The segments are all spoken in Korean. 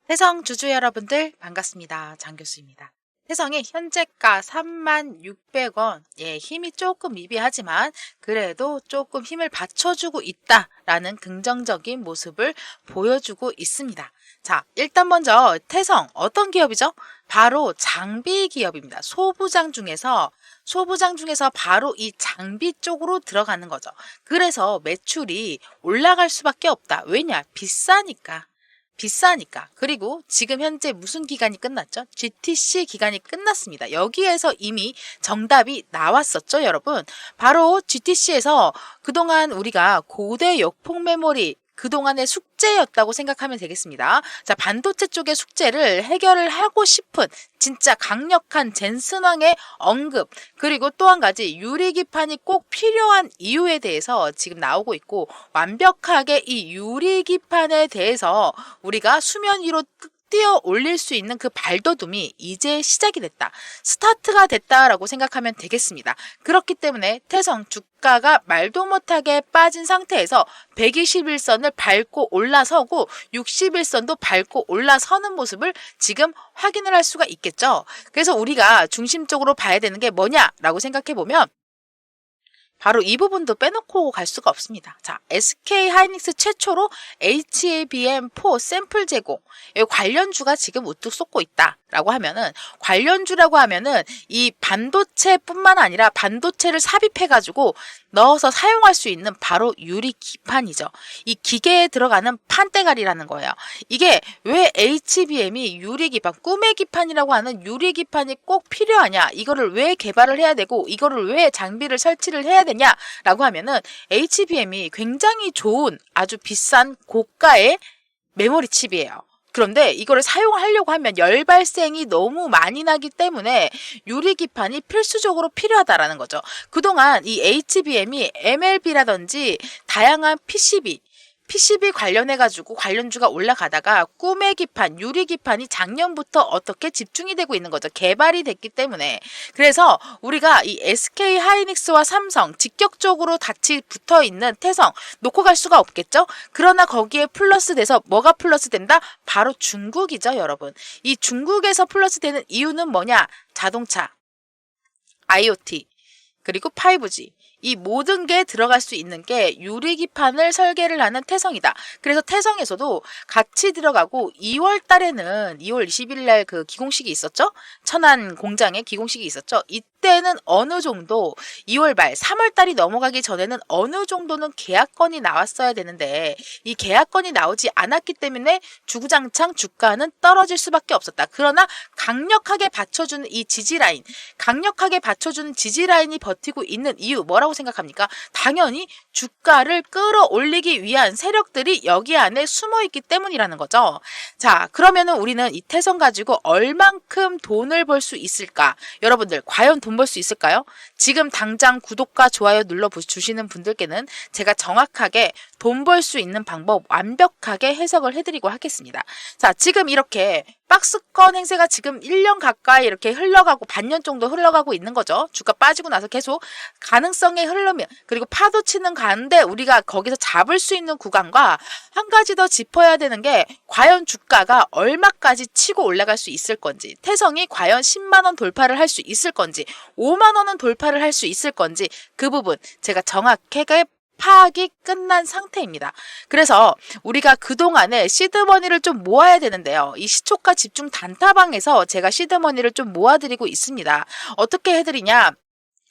태성 주주 여러분들 반갑습니다. 장 교수입니다. 태성이 현재가 36,600원. 힘이 조금 미비하지만 그래도 조금 힘을 받쳐주고 있다라는 긍정적인 모습을 보여주고 있습니다. 자, 일단 먼저 태성 어떤 기업이죠? 바로 장비 기업입니다. 소부장 중에서 바로 이 장비 쪽으로 들어가는 거죠. 그래서 매출이 올라갈 수밖에 없다. 왜냐? 비싸니까. 그리고 지금 현재 무슨 기간이 끝났죠? GTC 기간이 끝났습니다. 여기에서 이미 정답이 나왔었죠, 여러분. 바로 GTC에서 그동안 우리가 고대 역폭 메모리 그동안의 숙제였다고 생각하면 되겠습니다. 자, 반도체 쪽의 숙제를 해결을 하고 싶은 진짜 강력한 젠슨왕의 언급, 그리고 또 한 가지 유리기판이 꼭 필요한 이유에 대해서 지금 나오고 있고, 완벽하게 이 유리기판에 대해서 우리가 수면 위로 뛰어 올릴 수 있는 그 발돋움이 이제 시작이 됐다. 스타트가 됐다라고 생각하면 되겠습니다. 그렇기 때문에 태성 주가가 말도 못하게 빠진 상태에서 121선을 밟고 올라서고 61선도 밟고 올라서는 모습을 지금 확인을 할 수가 있겠죠. 그래서 우리가 중심적으로 봐야 되는 게 뭐냐라고 생각해 보면 바로 이 부분도 빼놓고 갈 수가 없습니다. 자, SK 하이닉스 최초로 HBM4 샘플 제공, 관련주가 지금 우뚝 솟고 있다라고 하면은, 관련주라고 하면은 이 반도체뿐만 아니라 반도체를 삽입해가지고 넣어서 사용할 수 있는 바로 유리 기판이죠. 이 기계에 들어가는 판대가리라는 거예요. 이게 왜 HBM이 유리 기판, 꿈의 기판이라고 하는 유리 기판이 꼭 필요하냐? 이거를 왜 개발을 해야 되고 이거를 왜 장비를 설치를 해야 되냐라고 하면은 HBM이 굉장히 좋은 아주 비싼 고가의 메모리 칩이에요. 그런데 이거를 사용하려고 하면 열 발생이 너무 많이 나기 때문에 유리기판이 필수적으로 필요하다라는 거죠. 그동안 이 HBM이 MLB라든지 다양한 PCB 관련해가지고 관련주가 올라가다가 꿈의 기판, 유리기판이 작년부터 어떻게 집중이 되고 있는 거죠. 개발이 됐기 때문에. 그래서 우리가 이 SK 하이닉스와 삼성 직격적으로 같이 붙어 있는 태성 놓고 갈 수가 없겠죠. 그러나 거기에 플러스 돼서 뭐가 플러스 된다? 바로 중국이죠, 여러분. 이 중국에서 플러스 되는 이유는 뭐냐? 자동차, IoT, 그리고 5G. 이 모든 게 들어갈 수 있는 게 유리기판을 설계를 하는 태성이다. 그래서 태성에서도 같이 들어가고 2월 달에는 2월 20일 날 그 기공식이 있었죠? 천안 공장에 기공식이 있었죠? 이때는 어느 정도 2월 말 3월 달이 넘어가기 전에는 어느 정도는 계약건이 나왔어야 되는데 이 계약건이 나오지 않았기 때문에 주구장창 주가는 떨어질 수밖에 없었다. 그러나 강력하게 받쳐주는 이 지지라인, 강력하게 받쳐주는 지지라인이 버티고 있는 이유 뭐라고 생각합니까? 당연히 주가를 끌어올리기 위한 세력들이 여기 안에 숨어 있기 때문이라는 거죠. 자, 그러면은 우리는 이 태성 가지고 얼만큼 돈을 벌 수 있을까? 여러분들 과연 돈 벌 수 있을까요? 지금 당장 구독과 좋아요 눌러 주시는 분들께는 제가 정확하게 돈 벌 수 있는 방법 완벽하게 해석을 해드리고 하겠습니다. 자, 지금 이렇게 박스권 행세가 지금 1년 가까이 이렇게 흘러가고 반년 정도 흘러가고 있는 거죠. 주가 빠지고 나서 계속 가능성에 흐르면, 그리고 파도 치는 가운데 우리가 거기서 잡을 수 있는 구간과 한 가지 더 짚어야 되는 게 과연 주가가 얼마까지 치고 올라갈 수 있을 건지, 태성이 과연 10만 원 돌파를 할 수 있을 건지, 5만 원은 돌파를 할 수 있을 건지, 그 부분 제가 정확하게 파악이 끝난 상태입니다. 그래서 우리가 그동안에 시드머니를 좀 모아야 되는데요. 이 시초가 집중 단타방에서 제가 시드머니를 좀 모아드리고 있습니다. 어떻게 해드리냐?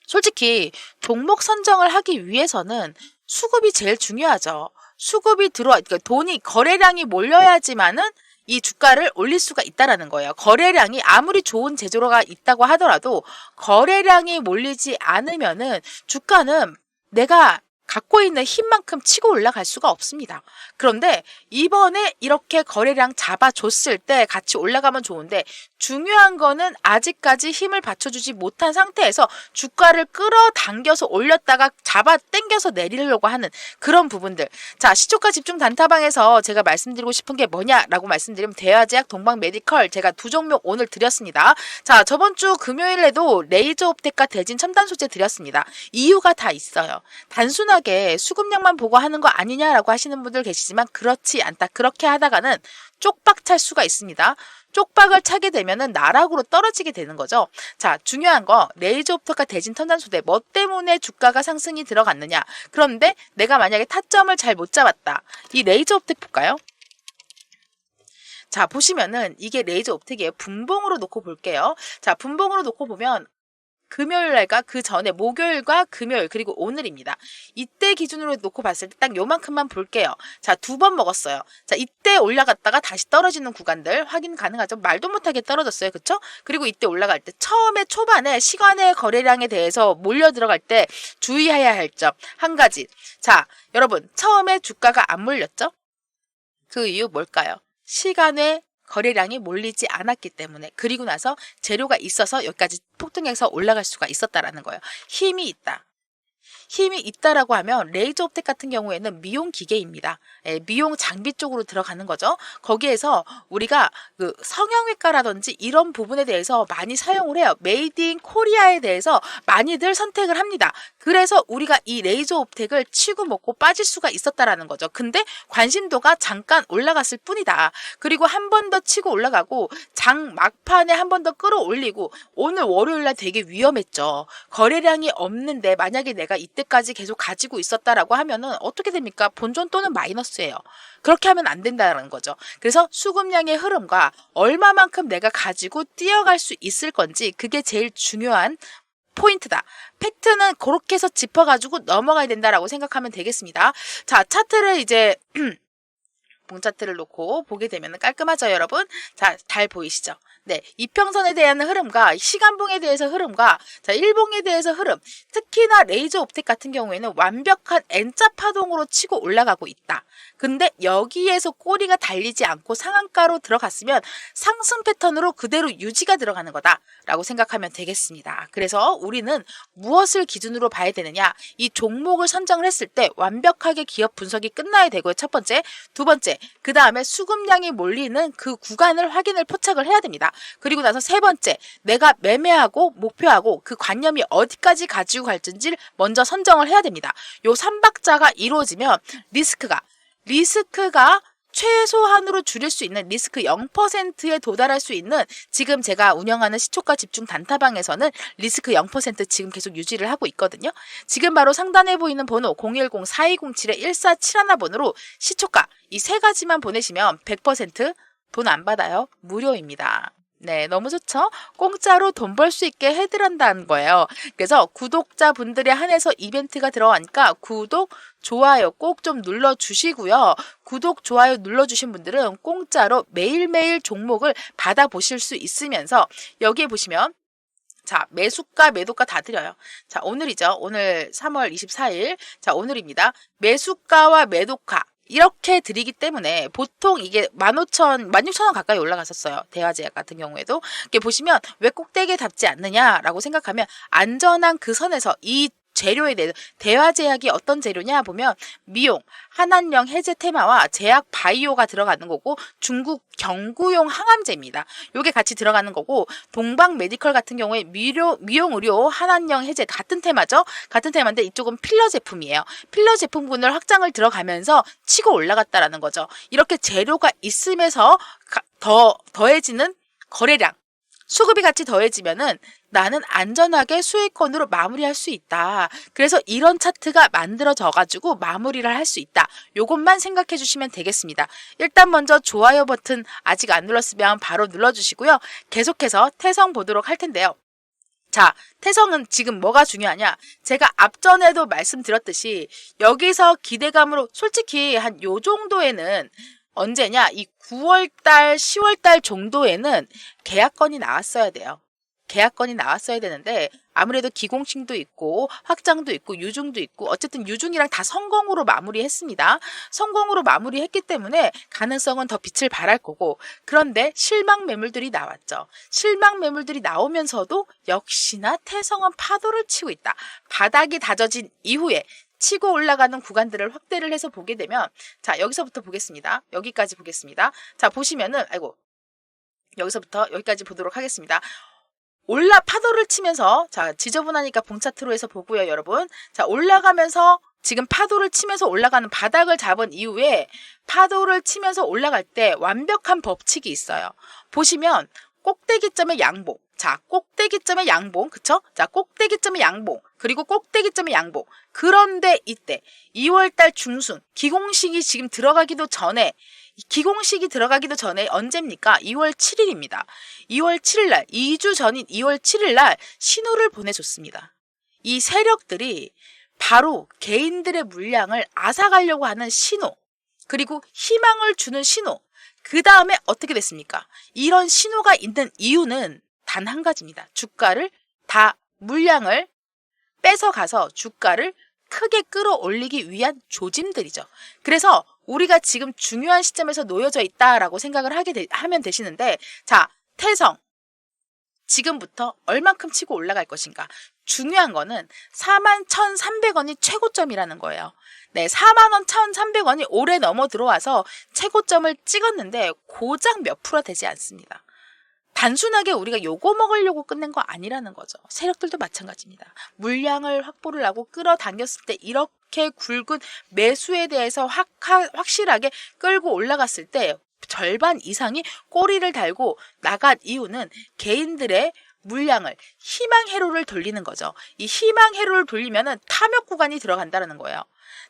솔직히 종목 선정을 하기 위해서는 수급이 제일 중요하죠. 수급이 그러니까 돈이, 거래량이 몰려야지만은 이 주가를 올릴 수가 있다라는 거예요. 거래량이 아무리 좋은 제조로가 있다고 하더라도 거래량이 몰리지 않으면은 주가는 내가 갖고 있는 힘만큼 치고 올라갈 수가 없습니다. 그런데 이번에 이렇게 거래량 잡아줬을 때 같이 올라가면 좋은데, 중요한 거는 아직까지 힘을 받쳐주지 못한 상태에서 주가를 끌어당겨서 올렸다가 잡아 당겨서 내리려고 하는 그런 부분들. 자, 시초가 집중 단타방에서 제가 말씀드리고 싶은 게 뭐냐라고 말씀드리면, 대화제약, 동방메디컬 제가 두 종목 오늘 드렸습니다. 자, 저번 주 금요일에도 레이저 옵텍과 대진 첨단 소재 드렸습니다. 이유가 다 있어요. 단순하게 단순하게 수급량만 보고 하는 거 아니냐라고 하시는 분들 계시지만 그렇지 않다. 그렇게 하다가는 쪽박 찰 수가 있습니다. 쪽박을 차게 되면은 나락으로 떨어지게 되는 거죠. 자, 중요한 거 레이저 옵터가 대진 턴단소대 뭐 때문에 주가가 상승이 들어갔느냐. 그런데 내가 만약에 타점을 잘 못 잡았다. 이 레이저 옵텍 볼까요? 자, 보시면은 이게 레이저 옵텍이에요. 분봉으로 놓고 볼게요. 자, 분봉으로 놓고 보면 금요일날과 그 전에 목요일과 금요일 그리고 오늘입니다. 이때 기준으로 놓고 봤을 때 딱 요만큼만 볼게요. 자, 2번 먹었어요. 자, 이때 올라갔다가 다시 떨어지는 구간들 확인 가능하죠. 말도 못하게 떨어졌어요. 그쵸? 그리고 이때 올라갈 때 처음에 초반에 시간의 거래량에 대해서 몰려 들어갈 때 주의해야 할 점 한 가지. 자, 여러분 처음에 주가가 안 몰렸죠? 그 이유 뭘까요? 시간의 거래량이 몰리지 않았기 때문에 그리고 나서 재료가 있어서 여기까지 폭등해서 올라갈 수가 있었다라는 거예요. 힘이 있다. 힘이 있다라고 하면 레이저 옵텍 같은 경우에는 미용 기계입니다. 미용 장비 쪽으로 들어가는 거죠. 거기에서 우리가 그 성형외과라든지 이런 부분에 대해서 많이 사용을 해요. 메이드 인 코리아에 대해서 많이들 선택을 합니다. 그래서 우리가 이 레이저 옵텍을 치고 먹고 빠질 수가 있었다라는 거죠. 근데 관심도가 잠깐 올라갔을 뿐이다. 그리고 한 번 더 치고 올라가고 장 막판에 한 번 더 끌어올리고 오늘 월요일날 되게 위험했죠. 거래량이 없는데 만약에 내가 이때까지 계속 가지고 있었다라고 하면은 어떻게 됩니까? 본전 또는 마이너스예요. 그렇게 하면 안 된다는 거죠. 그래서 수급량의 흐름과 얼마만큼 내가 가지고 뛰어갈 수 있을 건지 그게 제일 중요한 포인트다. 팩트는 그렇게 해서 짚어가지고 넘어가야 된다라고 생각하면 되겠습니다. 자, 차트를 이제 봉차트를 놓고 보게 되면 깔끔하죠, 여러분? 자, 잘 보이시죠? 네, 이평선에 대한 흐름과 시간봉에 대해서 흐름과 자, 일봉에 대해서 흐름, 특히나 레이저 옵텍 같은 경우에는 완벽한 N자 파동으로 치고 올라가고 있다. 근데 여기에서 꼬리가 달리지 않고 상한가로 들어갔으면 상승 패턴으로 그대로 유지가 들어가는 거다라고 생각하면 되겠습니다. 그래서 우리는 무엇을 기준으로 봐야 되느냐? 이 종목을 선정을 했을 때 완벽하게 기업 분석이 끝나야 되고요. 첫 번째, 두 번째, 그 다음에 수급량이 몰리는 그 구간을 확인을 포착을 해야 됩니다. 그리고 나서 세 번째, 내가 매매하고 목표하고 그 관념이 어디까지 가지고 갈지를 먼저 선정을 해야 됩니다. 요 3박자가 이루어지면 리스크가 최소한으로 줄일 수 있는 리스크 0%에 도달할 수 있는 지금 제가 운영하는 시초가 집중 단타방에서는 리스크 0% 지금 계속 유지를 하고 있거든요. 지금 바로 상단에 보이는 번호 010-4207-1471 번호로 시초가 이 세 가지만 보내시면 100% 돈 안 받아요. 무료입니다. 네, 너무 좋죠? 공짜로 돈 벌 수 있게 해드린다는 거예요. 그래서 구독자분들에 한해서 이벤트가 들어가니까 구독, 좋아요 꼭 좀 눌러주시고요. 구독, 좋아요 눌러주신 분들은 공짜로 매일매일 종목을 받아보실 수 있으면서 여기에 보시면 자, 매수가, 매도가 다 드려요. 자, 오늘이죠. 오늘 3월 24일. 자, 오늘입니다. 매수가와 매도가. 이렇게 드리기 때문에 보통 이게 15,000, 16,000원 가까이 올라갔었어요. 대화제약 같은 경우에도. 이렇게 보시면 왜 꼭대기에 닿지 않느냐라고 생각하면 안전한 그 선에서 이 재료에 대해서 대화제약이 어떤 재료냐 보면 미용, 한한령 해제 테마와 제약 바이오가 들어가는 거고 중국 경구용 항암제입니다. 요게 같이 들어가는 거고 동방 메디컬 같은 경우에 미용 의료 한한령 해제 같은 테마죠. 같은 테마인데 이쪽은 필러 제품이에요. 필러 제품군을 확장을 들어가면서 치고 올라갔다라는 거죠. 이렇게 재료가 있으면서 더해지는 거래량 수급이 같이 더해지면은 나는 안전하게 수익권으로 마무리할 수 있다. 그래서 이런 차트가 만들어져 가지고 마무리를 할 수 있다. 요것만 생각해 주시면 되겠습니다. 일단 먼저 좋아요 버튼 아직 안 눌렀으면 바로 눌러주시고요. 계속해서 태성 보도록 할 텐데요. 자, 태성은 지금 뭐가 중요하냐? 제가 앞전에도 말씀드렸듯이 여기서 기대감으로 솔직히 한 요 정도에는 언제냐? 이 9월달, 10월달 정도에는 계약건이 나왔어야 돼요. 계약건이 나왔어야 되는데 아무래도 기공칭도 있고 확장도 있고 유중도 있고 어쨌든 유중이랑 다 성공으로 마무리했습니다. 성공으로 마무리했기 때문에 가능성은 더 빛을 발할 거고 그런데 실망 매물들이 나왔죠. 실망 매물들이 나오면서도 역시나 태성은 파도를 치고 있다. 바닥이 다져진 이후에 치고 올라가는 구간들을 확대를 해서 보게 되면 자 여기서부터 보겠습니다. 여기까지 보겠습니다. 자 보시면은 여기서부터 여기까지 보도록 하겠습니다. 파도를 치면서 자 지저분하니까 봉차트로 해서 보고요 여러분. 자 올라가면서 지금 파도를 치면서 올라가는 바닥을 잡은 이후에 파도를 치면서 올라갈 때 완벽한 법칙이 있어요. 보시면 꼭대기점의 양봉. 자, 꼭대기점의 양봉. 그쵸? 자, 꼭대기점의 양봉. 그리고 꼭대기점의 양봉. 그런데 이때 2월달 중순 기공식이 지금 들어가기도 전에 언제입니까? 2월 7일입니다. 2월 7일 날, 2주 전인 2월 7일 날 신호를 보내줬습니다. 이 세력들이 바로 개인들의 물량을 앗아가려고 하는 신호, 그리고 희망을 주는 신호, 그 다음에 어떻게 됐습니까? 이런 신호가 있는 이유는 단 한 가지입니다. 주가를 다 물량을 뺏어가서 주가를 크게 끌어올리기 위한 조짐들이죠. 그래서 우리가 지금 중요한 시점에서 놓여져 있다라고 생각을 하면 되시는데, 자, 태성. 지금부터 얼만큼 치고 올라갈 것인가? 중요한 거는 41,300원이 최고점이라는 거예요. 네, 41,300원이 올해 넘어 들어와서 최고점을 찍었는데 고작 몇 프로 되지 않습니다. 단순하게 우리가 요거 먹으려고 끝낸 거 아니라는 거죠. 세력들도 마찬가지입니다. 물량을 확보를 하고 끌어당겼을 때 이렇게 굵은 매수에 대해서 확실하게 끌고 올라갔을 때 절반 이상이 꼬리를 달고 나간 이유는 개인들의 물량을 희망 회로를 돌리는 거죠. 이 희망 회로를 돌리면은 탐욕 구간이 들어간다는 거예요.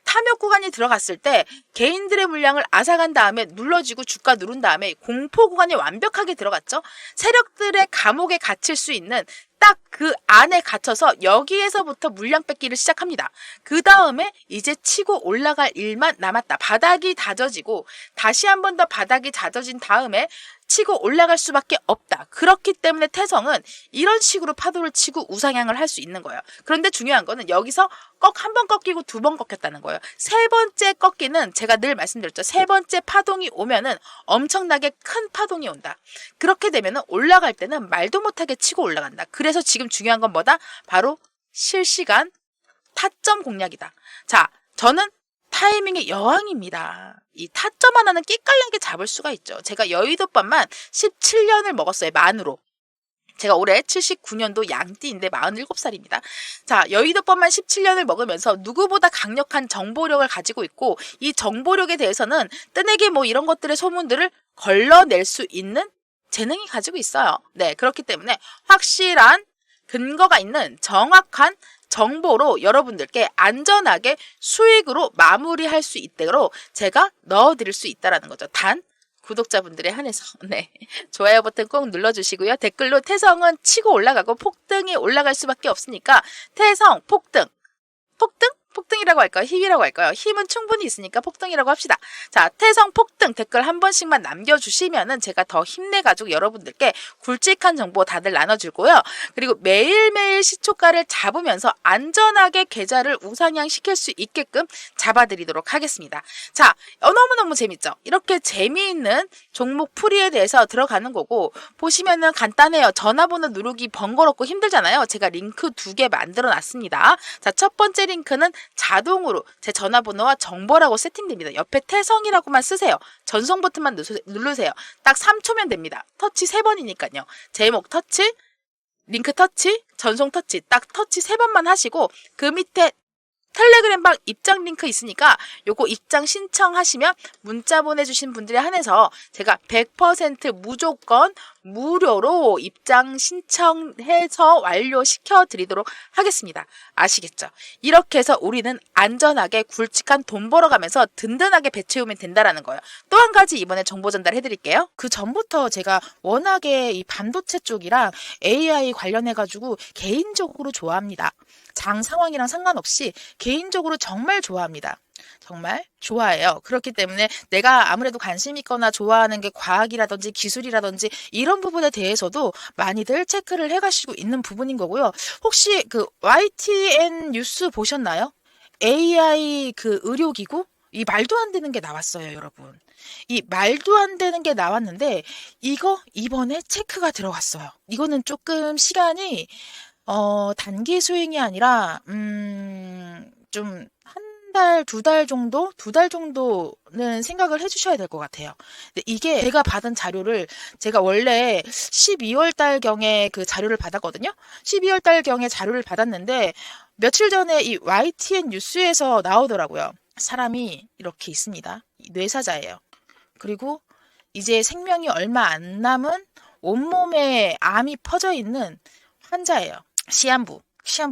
탐욕 구간이 들어갔을 때 개인들의 물량을 앗아간 다음에 눌러지고 주가 누른 다음에 공포 구간이 완벽하게 들어갔죠. 세력들의 감옥에 갇힐 수 있는 딱 그 안에 갇혀서 여기에서부터 물량 뺏기를 시작합니다. 그 다음에 이제 치고 올라갈 일만 남았다. 바닥이 다져지고 다시 한 번 더 바닥이 다져진 다음에 치고 올라갈 수밖에 없다. 그렇기 때문에 태성은 이런 식으로 파도를 치고 우상향을 할 수 있는 거예요. 그런데 중요한 거는 여기서 한 번 꺾이고 두 번 꺾였다는 거예요. 세 번째 꺾이는, 제가 늘 말씀드렸죠. 세 번째 파동이 오면은 엄청나게 큰 파동이 온다. 그렇게 되면은 올라갈 때는 말도 못하게 치고 올라간다. 그래서 지금 중요한 건 뭐다? 바로 실시간 타점 공략이다. 자, 저는 타이밍의 여왕입니다. 이 타점 하나는 끼깔나게 잡을 수가 있죠. 제가 여의도법만 17년을 먹었어요. 만으로. 제가 올해 79년도 양띠인데 47살입니다. 자, 여의도법만 17년을 먹으면서 누구보다 강력한 정보력을 가지고 있고, 이 정보력에 대해서는 뜨내기 뭐 이런 것들의 소문들을 걸러낼 수 있는 재능이 가지고 있어요. 네, 그렇기 때문에 확실한 근거가 있는 정확한 정보로 여러분들께 안전하게 수익으로 마무리할 수 있도록 제가 넣어드릴 수 있다는 거죠. 단 구독자분들에 한해서. 네, 좋아요 버튼 꼭 눌러주시고요. 댓글로 태성은 치고 올라가고 폭등이 올라갈 수밖에 없으니까 태성 폭등, 폭등이라고 할까요? 힘이라고 할까요? 힘은 충분히 있으니까 폭등이라고 합시다. 자, 태성 폭등 댓글 한 번씩만 남겨주시면은 제가 더 힘내가지고 여러분들께 굵직한 정보 다들 나눠줄 고요. 그리고 매일매일 시초가를 잡으면서 안전하게 계좌를 우상향 시킬 수 있게끔 잡아드리도록 하겠습니다. 자, 너무너무 재밌죠? 이렇게 재미있는 종목 풀이에 대해서 들어가는 거고, 보시면은 간단해요. 전화번호 누르기 번거롭고 힘들잖아요. 제가 링크 2개 만들어 놨습니다. 자, 첫 번째 링크는 자동으로 제 전화번호와 정보라고 세팅됩니다. 옆에 태성이라고만 쓰세요. 전송 버튼만 누르세요. 딱 3초면 됩니다. 터치 3번이니까요. 제목 터치, 링크 터치, 전송 터치, 딱 터치 3번만 하시고, 그 밑에 텔레그램방 입장 링크 있으니까 요거 입장 신청하시면 문자 보내주신 분들에 한해서 제가 100% 무조건 무료로 입장 신청해서 완료시켜 드리도록 하겠습니다. 아시겠죠? 이렇게 해서 우리는 안전하게 굵직한 돈 벌어가면서 든든하게 배 채우면 된다라는 거예요. 또 한 가지 이번에 정보 전달해 드릴게요. 그 전부터 제가 워낙에 이 반도체 쪽이랑 AI 관련해가지고 개인적으로 좋아합니다. 장 상황이랑 상관없이 개인적으로 정말 좋아합니다. 정말 좋아해요. 그렇기 때문에 내가 아무래도 관심 있거나 좋아하는 게 과학이라든지 기술이라든지 이런 부분에 대해서도 많이들 체크를 해가시고 있는 부분인 거고요. 혹시 그 YTN 뉴스 보셨나요? AI 그 의료기구? 이 말도 안 되는 게 나왔어요, 여러분. 이 말도 안 되는 게 나왔는데 이거 이번에 체크가 들어갔어요. 이거는 조금 시간이 단기 수익이 아니라 좀 한 달, 2달 정도? 2달 정도는 생각을 해주셔야 될 것 같아요. 근데 이게 제가 받은 자료를, 제가 원래 12월 달경에 그 자료를 받았거든요. 12월 달경에 자료를 받았는데 며칠 전에 이 YTN 뉴스에서 나오더라고요. 사람이 이렇게 있습니다. 뇌사자예요. 그리고 이제 생명이 얼마 안 남은 온몸에 암이 퍼져 있는 환자예요. 시한부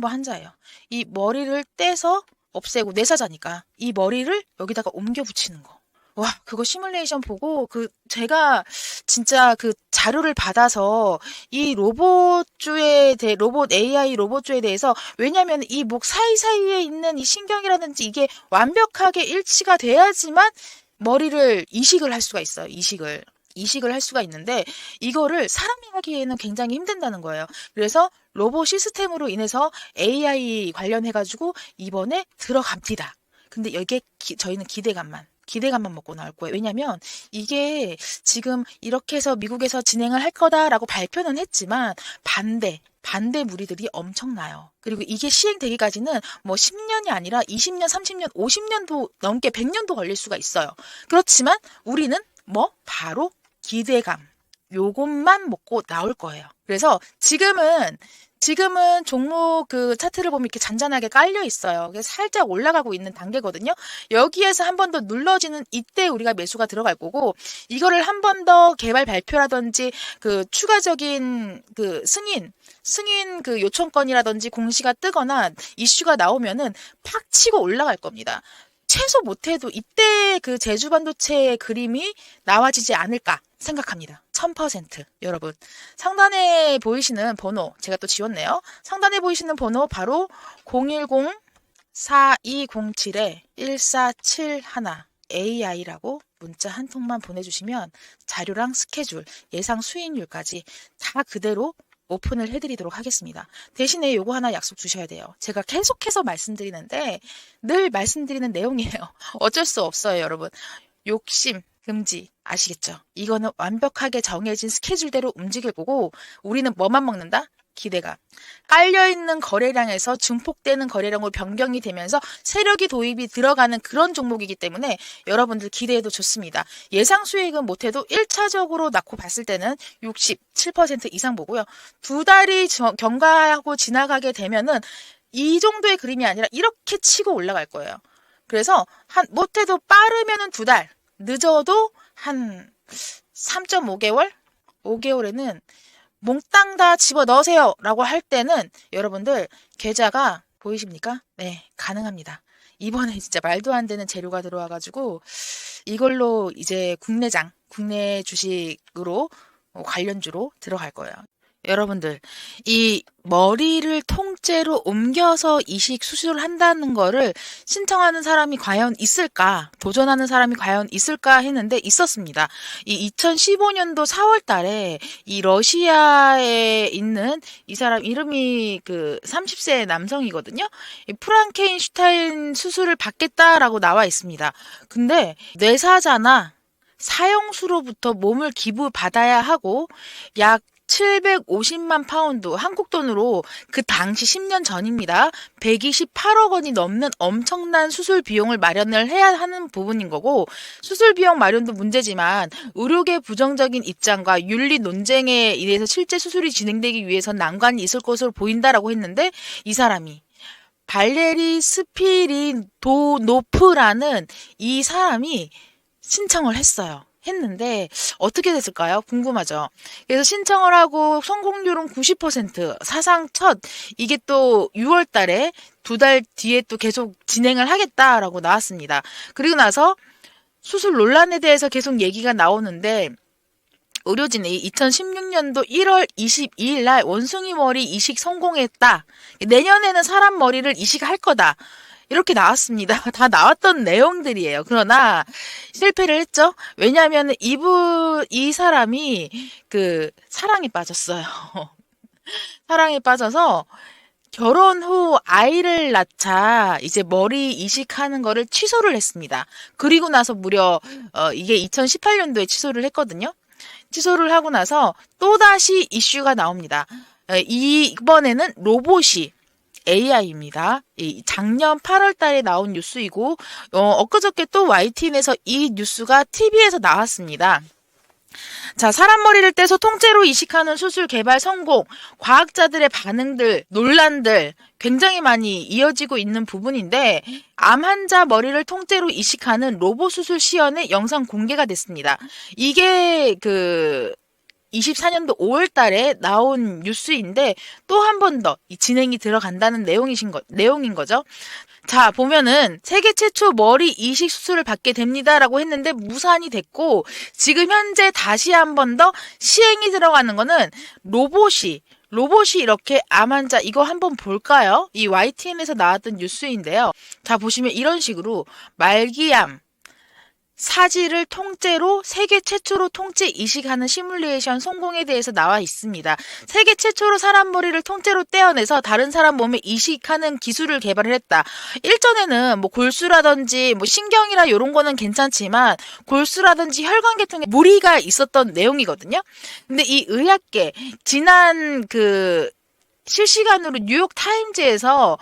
환자예요. 이 머리를 떼서 없애고, 뇌사자니까 이 머리를 여기다가 옮겨 붙이는 거. 와, 그거 시뮬레이션 보고 제가 진짜 그 자료를 받아서 이 로봇 AI 로봇주에 대해서, 왜냐면 이 목 사이사이에 있는 이 신경이라든지 이게 완벽하게 일치가 돼야지만 머리를 이식을 할 수가 있어요. 이식을 할 수가 있는데 이거를 사람이 하기에는 굉장히 힘든다는 거예요. 그래서 로봇 시스템으로 인해서 AI 관련해가지고 이번에 들어갑니다. 근데 여기에 저희는 기대감만 먹고 나올 거예요. 왜냐면 이게 지금 이렇게 해서 미국에서 진행을 할 거다라고 발표는 했지만 반대 무리들이 엄청나요. 그리고 이게 시행되기까지는 뭐 10년이 아니라 20년, 30년, 50년도 넘게 100년도 걸릴 수가 있어요. 그렇지만 우리는 바로 기대감, 요것만 먹고 나올 거예요. 그래서 지금은 종목 그 차트를 보면 이렇게 잔잔하게 깔려 있어요. 그래서 살짝 올라가고 있는 단계거든요. 여기에서 한 번 더 눌러지는 이때 우리가 매수가 들어갈 거고, 이거를 한 번 더 개발 발표라든지 그 추가적인 그 승인 그 요청건이라든지 공시가 뜨거나 이슈가 나오면은 팍 치고 올라갈 겁니다. 최소 못해도 이때 그 제주 반도체의 그림이 나와지지 않을까 생각합니다. 1000%. 여러분, 상단에 보이시는 번호, 제가 또 지웠네요. 상단에 보이시는 번호 바로 010-4207-1471 AI라고 문자 한 통만 보내주시면 자료랑 스케줄, 예상 수익률까지 다 그대로 오픈을 해드리도록 하겠습니다. 대신에 요거 하나 약속 주셔야 돼요. 제가 계속해서 말씀드리는데 늘 말씀드리는 내용이에요. 어쩔 수 없어요, 여러분. 욕심 금지, 아시겠죠? 이거는 완벽하게 정해진 스케줄대로 움직일 거고, 우리는 뭐만 먹는다? 기대감. 깔려있는 거래량에서 증폭되는 거래량으로 변경이 되면서 세력이 도입이 들어가는 그런 종목이기 때문에 여러분들 기대해도 좋습니다. 예상 수익은 못해도 1차적으로 낳고 봤을 때는 67% 이상 보고요. 두 달이 경과하고 지나가게 되면은 이 정도의 그림이 아니라 이렇게 치고 올라갈 거예요. 그래서 못해도 빠르면은 두 달, 늦어도 한 3.5개월? 5개월에는 몽땅 다 집어넣으세요 라고 할 때는 여러분들 계좌가 보이십니까? 네, 가능합니다. 이번에 진짜 말도 안 되는 재료가 들어와가지고 이걸로 이제 국내 주식으로 관련주로 들어갈 거예요. 여러분들, 이 머리를 통째로 옮겨서 이식 수술을 한다는 거를 신청하는 사람이 과연 있을까? 도전하는 사람이 과연 있을까 했는데 있었습니다. 이 2015년도 4월 달에 이 러시아에 있는 이 사람 이름이 그 30세 남성이거든요. 이 프랑켄슈타인 수술을 받겠다라고 나와 있습니다. 근데 뇌사자나 사형수로부터 몸을 기부받아야 하고 약 750만 파운드, 한국 돈으로 그 당시 10년 전입니다. 128억 원이 넘는 엄청난 수술 비용을 마련을 해야 하는 부분인 거고, 수술 비용 마련도 문제지만 의료계 부정적인 입장과 윤리 논쟁에 의해서 실제 수술이 진행되기 위해선 난관이 있을 것으로 보인다라고 했는데, 이 사람이 발레리 스피리도노프라는 이 사람이 신청을 했는데 어떻게 됐을까요? 궁금하죠. 그래서 신청을 하고 성공률은 90%, 사상 첫. 이게 또 6월 달에 두 달 뒤에 또 계속 진행을 하겠다라고 나왔습니다. 그리고 나서 수술 논란에 대해서 계속 얘기가 나오는데, 의료진이 2016년도 1월 22일 날 원숭이 머리 이식 성공했다. 내년에는 사람 머리를 이식할 거다. 이렇게 나왔습니다. 다 나왔던 내용들이에요. 그러나 실패를 했죠. 왜냐하면 이 사람이 그 사랑에 빠졌어요. 사랑에 빠져서 결혼 후 아이를 낳자 이제 머리 이식하는 거를 취소를 했습니다. 그리고 나서 무려 이게 2018년도에 취소를 했거든요. 취소를 하고 나서 또다시 이슈가 나옵니다. 이번에는 로봇이 AI입니다. 작년 8월 달에 나온 뉴스이고, 엊그저께 또 YTN에서 이 뉴스가 TV에서 나왔습니다. 자, 사람 머리를 떼서 통째로 이식하는 수술 개발 성공, 과학자들의 반응들, 논란들 굉장히 많이 이어지고 있는 부분인데, 암 환자 머리를 통째로 이식하는 로봇 수술 시연의 영상 공개가 됐습니다. 이게 24년도 5월 달에 나온 뉴스인데 또 한 번 더 진행이 들어간다는 내용인 거죠. 자, 보면은 세계 최초 머리 이식 수술을 받게 됩니다라고 했는데 무산이 됐고, 지금 현재 다시 한 번 더 시행이 들어가는 거는 로봇이 이렇게 암 환자, 이거 한번 볼까요? 이 YTN에서 나왔던 뉴스인데요. 자, 보시면 이런 식으로 말기암 사지를 통째로 세계 최초로 통째 이식하는 시뮬레이션 성공에 대해서 나와 있습니다. 세계 최초로 사람 머리를 통째로 떼어내서 다른 사람 몸에 이식하는 기술을 개발을 했다. 일전에는 뭐 골수라든지 뭐 신경이라 이런 거는 괜찮지만 골수라든지 혈관계통에 무리가 있었던 내용이거든요. 근데 이 의학계 지난 실시간으로 뉴욕 타임즈에서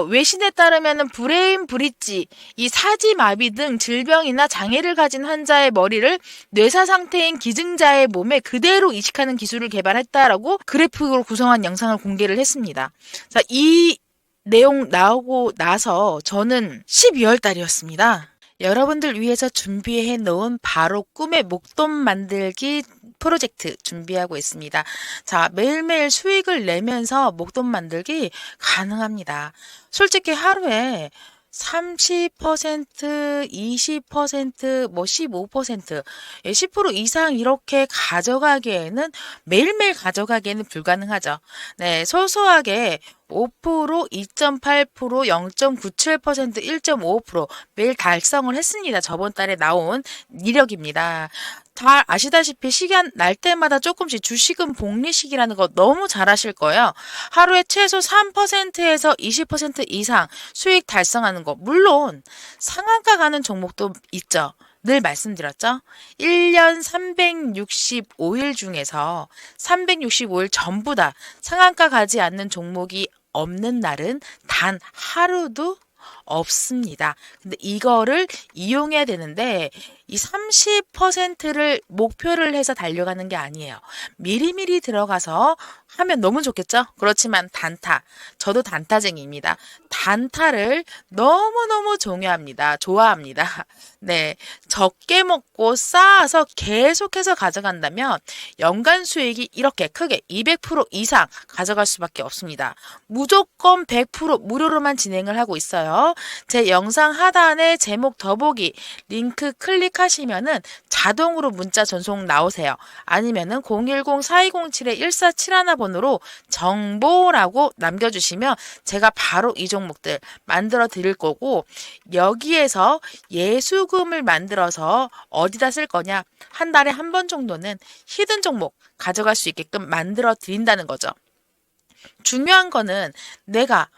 외신에 따르면은 브레인 브릿지, 이 사지마비 등 질병이나 장애를 가진 환자의 머리를 뇌사 상태인 기증자의 몸에 그대로 이식하는 기술을 개발했다라고 그래픽으로 구성한 영상을 공개를 했습니다. 자, 이 내용 나오고 나서 저는 12월 달이었습니다. 여러분들 위해서 준비해 놓은 바로 꿈의 목돈 만들기 프로젝트 준비하고 있습니다. 자, 매일매일 수익을 내면서 목돈 만들기 가능합니다. 솔직히 하루에 30%, 20%, 뭐 15%, 10% 이상 이렇게 가져가기에는 매일매일 가져가기에는 불가능하죠. 네, 소소하게 5%, 2.8%, 0.97%, 1.5% 매일 달성을 했습니다. 저번 달에 나온 이력입니다. 다 아시다시피 시간 날 때마다 조금씩 주식은 복리식이라는 거 너무 잘 아실 거예요. 하루에 최소 3%에서 20% 이상 수익 달성하는 거. 물론 상한가 가는 종목도 있죠. 늘 말씀드렸죠. 1년 365일 중에서 365일 전부 다 상한가 가지 않는 종목이 없는 날은 단 하루도 없습니다. 근데 이거를 이용해야 되는데 이 30%를 목표를 해서 달려가는 게 아니에요. 미리미리 들어가서 하면 너무 좋겠죠? 그렇지만 단타. 저도 단타쟁이입니다. 단타를 너무너무 좋아합니다. 네. 적게 먹고 쌓아서 계속해서 가져간다면 연간 수익이 이렇게 크게 200% 이상 가져갈 수밖에 없습니다. 무조건 100% 무료로만 진행을 하고 있어요. 제 영상 하단에 제목 더보기 링크 클릭하시면은 자동으로 문자 전송 나오세요. 아니면은 010-4207-1471 번호로 정보라고 남겨주시면 제가 바로 이 종목들 만들어 드릴 거고, 여기에서 예수금을 만들어서 어디다 쓸 거냐, 한 달에 한 번 정도는 히든 종목 가져갈 수 있게끔 만들어 드린다는 거죠. 중요한 거는 내가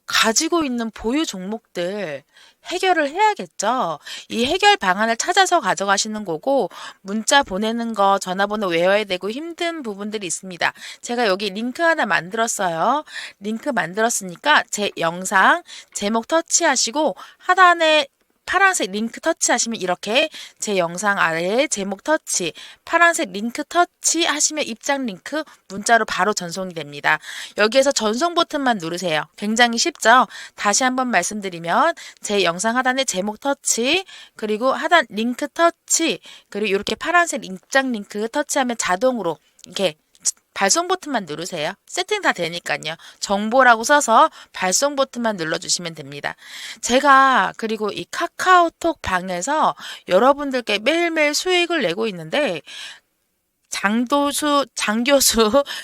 가지고 있는 보유 종목들 해결을 해야겠죠. 이 해결 방안을 찾아서 가져가시는 거고, 문자 보내는 거, 전화번호 외워야 되고 힘든 부분들이 있습니다. 제가 여기 링크 하나 만들었어요. 링크 만들었으니까 제 영상 제목 터치하시고 하단에 파란색 링크 터치하시면 이렇게 제 영상 아래에 제목 터치, 파란색 링크 터치 하시면 입장 링크 문자로 바로 전송이 됩니다. 여기에서 전송 버튼만 누르세요. 굉장히 쉽죠? 다시 한번 말씀드리면 제 영상 하단에 제목 터치, 그리고 하단 링크 터치, 그리고 이렇게 파란색 입장 링크 터치하면 자동으로 이렇게 발송 버튼만 누르세요. 세팅 다 되니까요. 정보라고 써서 발송 버튼만 눌러주시면 됩니다. 제가 그리고 이 카카오톡 방에서 여러분들께 매일매일 수익을 내고 있는데, 장교수,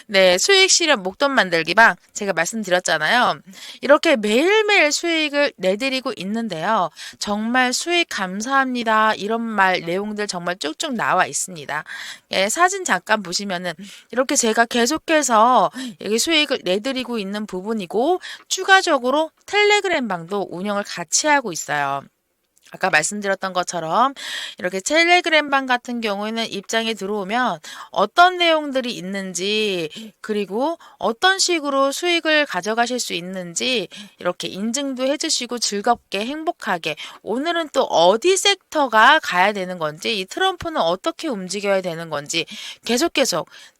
네, 수익 실현 목돈 만들기 방 제가 말씀드렸잖아요. 이렇게 매일매일 수익을 내드리고 있는데요. 정말 수익 감사합니다. 이런 내용들 정말 쭉쭉 나와 있습니다. 예, 사진 잠깐 보시면은 이렇게 제가 계속해서 여기 수익을 내드리고 있는 부분이고, 추가적으로 텔레그램 방도 운영을 같이 하고 있어요. 아까 말씀드렸던 것처럼 이렇게 텔레그램방 같은 경우에는 입장에 들어오면 어떤 내용들이 있는지, 그리고 어떤 식으로 수익을 가져가실 수 있는지 이렇게 인증도 해주시고 즐겁게 행복하게, 오늘은 또 어디 섹터가 가야 되는 건지, 이 트럼프는 어떻게 움직여야 되는 건지 계속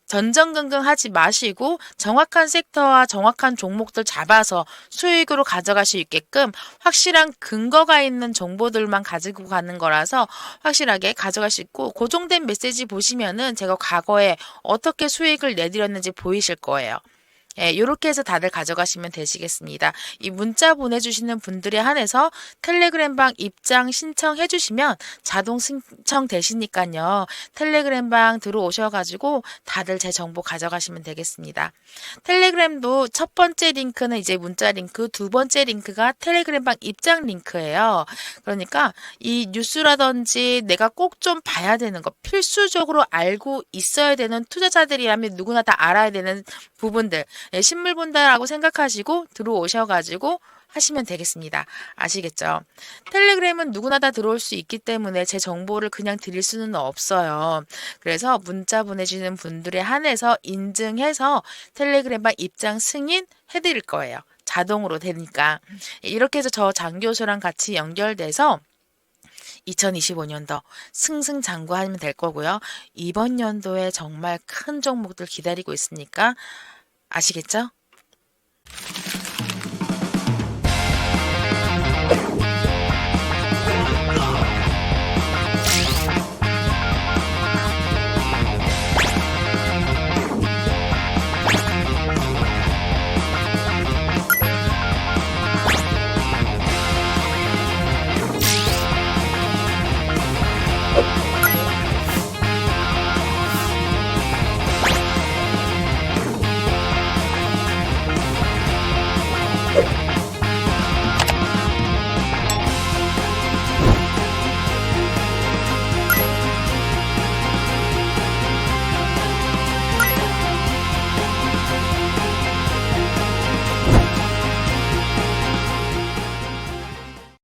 전전긍긍하지 마시고 정확한 섹터와 정확한 종목들 잡아서 수익으로 가져갈 수 있게끔 확실한 근거가 있는 정보들만 가지고 가는 거라서 확실하게 가져갈 수 있고, 고정된 메시지 보시면은 제가 과거에 어떻게 수익을 내드렸는지 보이실 거예요. 예, 이렇게 해서 다들 가져가시면 되시겠습니다. 이 문자 보내주시는 분들에 한해서 텔레그램방 입장 신청해 주시면 자동 신청 되시니까요. 텔레그램방 들어오셔가지고 다들 제 정보 가져가시면 되겠습니다. 텔레그램도 첫 번째 링크는 이제 문자 링크, 두 번째 링크가 텔레그램방 입장 링크예요. 그러니까 이 뉴스라든지 내가 꼭 좀 봐야 되는 거, 필수적으로 알고 있어야 되는, 투자자들이라면 누구나 다 알아야 되는 부분들, 신물 본다라고 생각하시고 들어오셔가지고 하시면 되겠습니다. 아시겠죠? 텔레그램은 누구나 다 들어올 수 있기 때문에 제 정보를 그냥 드릴 수는 없어요. 그래서 문자 보내주시는 분들에 한해서 인증해서 텔레그램방 입장 승인 해드릴 거예요. 자동으로 되니까. 이렇게 해서 저 장 교수랑 같이 연결돼서 2025년도 승승장구하면 될 거고요. 이번 연도에 정말 큰 종목들 기다리고 있으니까 아시겠죠?